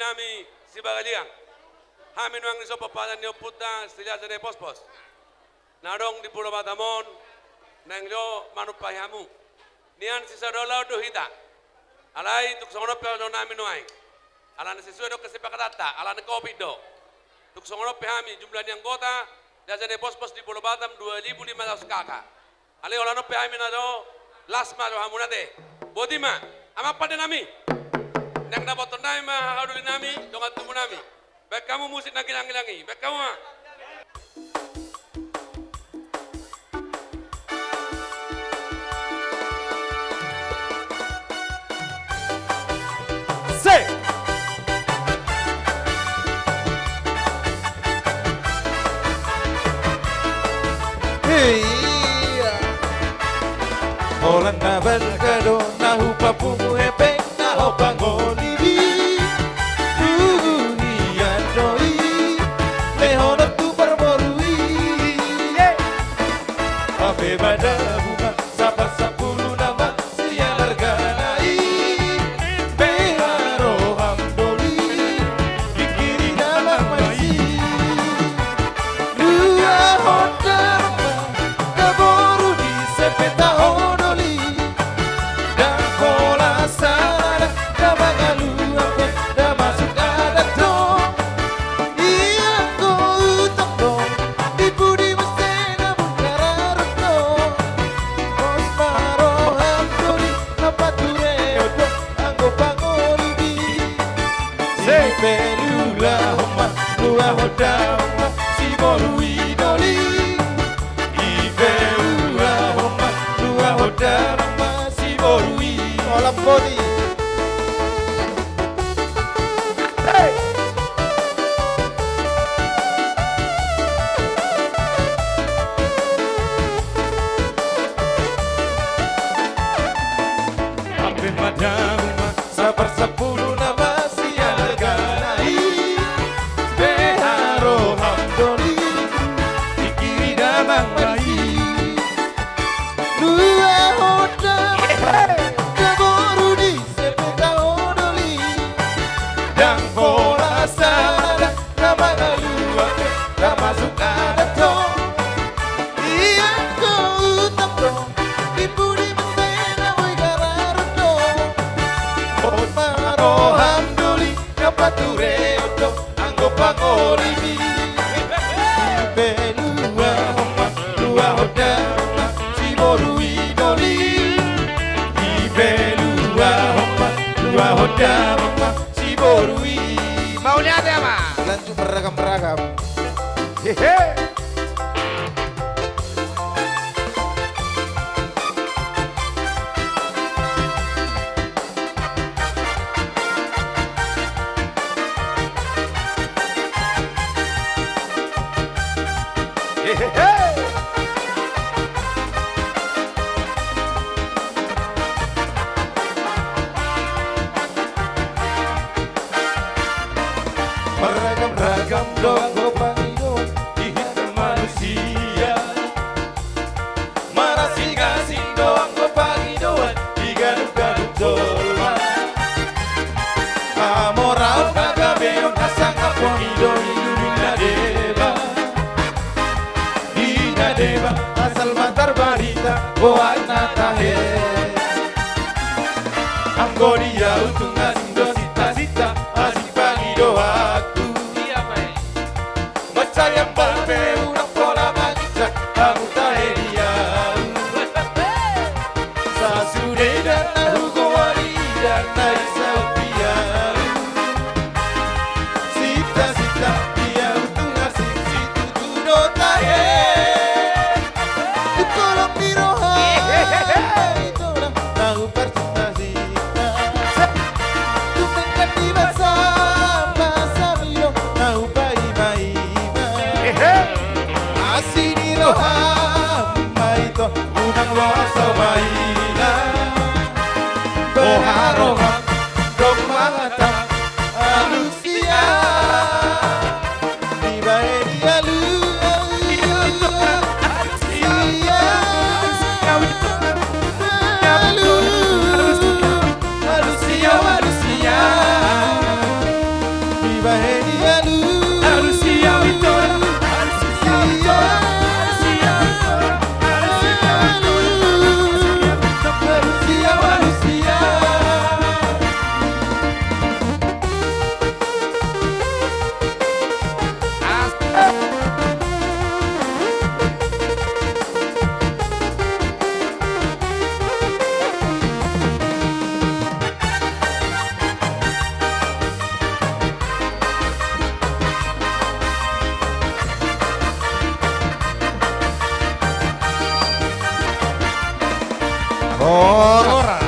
nami si bagaliang. Hamin wang iso papalan niyo puta sila sa pospos. Narong di Pulau Batamon nang lo manupayamu. Nian si sadola do hita. Alai tuk songono pe do nami noai. Ala na sesuai do kesepakatan, ala na kopi do. Tuk songono pe hami jumlah ni anggota dari pospos di Pulau Batam 2.500 kakak. Ale olano pe hami na do lasma do hamunate. Bodima, ama pada nami. Nang dapat nami mah haduli nami, dongat tumu nami. Baik kamu musik nanggilangi, baik kamu mah. Holanda belkado nahu papumu hepeng naho pangolibi dunia doi lehono tu berborui ape bada bunga sabar 10 nama siang harganai beharo hamdoli dikiri dalam masih dua hotel kaboru di sepeta sabar 10 nama siang harganai beharo hamdoli dikiri damang bayi dua hotel kaboru di sepeda odoli dan bola sana nama galuan tak masuk ada tong iya kau utang dong ibu di mesena woi garardo Alhamdulillah dapat turedo anggo pangolibi belua homa dua hoda si borui doli belua homa dua hoda si borui mau lihat ya Pak? lanjut beragam-beragam hehe. Beragam-ragam doang gopangidon dihitam manusia marah sing-sing doang gopangidon digaduk-gaduk dolman amoral kagabeon asang apongidon Dina deba asal matar barita boan natahe Anggodia utung asing dosita-sita asing pangido aku Macar yang balbe unak pola magicak aku tahe dia Sasude dan nahu gowari dan nahi saupia Sita-sita dia utung asing situ tudo tahe Tukolong biroha Itulah nahu percinta-cinta Tumengkan di masa milo nahu bayi-bayi Asini roha maito unang loasa maila Boharoha dong mangata alusia Ibae dia lu Horas.